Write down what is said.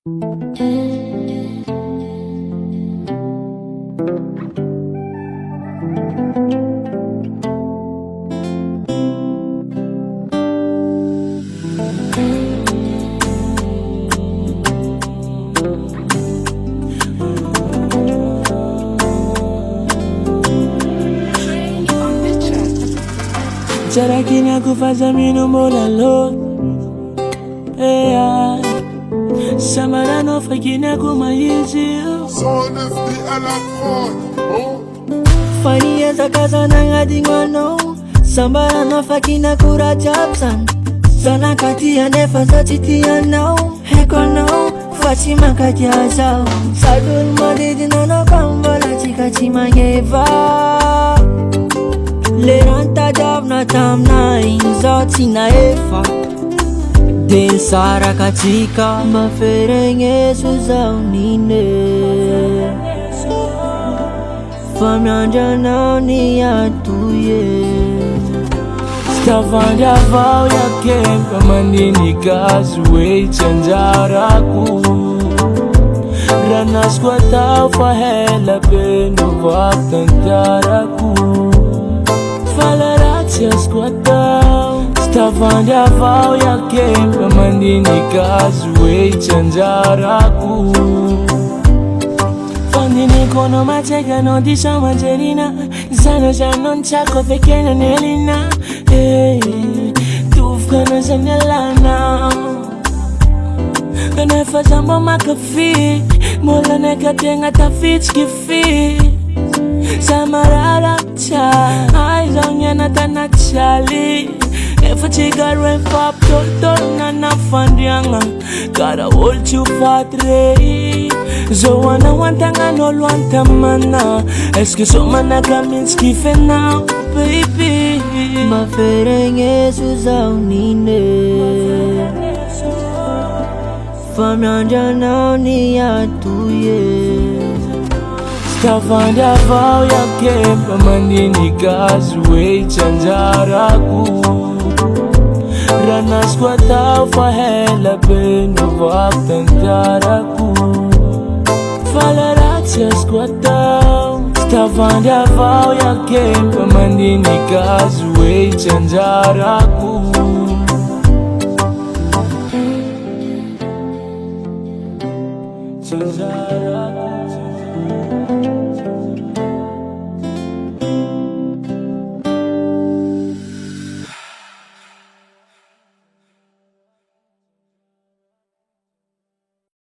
Será que nem faz a mim no molalo? Samara no fakina kuma easy. Funny as a casa nanga dingwano. Samara no fakina kura Tsats'Man. Sana katia nefa zachitia no. Heko no, Fatima katia zao. Sadul madidi no kambala chika chimangeva. Leranta javna tamna inzoti na efa. Den sara katika maferenge suzaunine. Famyanja naoni atuye. Stavanja vau ya kempa mandini kazuwe chanjaraku. Ranas kwa tau fahela peno vaktantaraku. Falaratsias kwa tau. Stavanja vau ya kempa mandini kazuwe chanjaraku. Fandini kono macheka no disha majerina. Zano janon chako fekena nelina. Tufkana zanelana. Kana fazamba makafi. Mola neka tenga tafits kifi. Samarara cha. Aizanya natana chali. If a chica ran pop, don't na fandianga. Gotta hold you for three. So wana wantanga no wanta mana. Eske so mana kaminski fe now, baby. Maferenge suzaunine. Famyanja naoni atuye. Stavanja vau ya kempa mandini kazuwe chanjaraku. Ranas kwa tau fahela peno vaktantaraku. Falaratsias kwa tau. Stavanja vau ya kempa mandini kazuwe chanjaraku. Chanjaraku.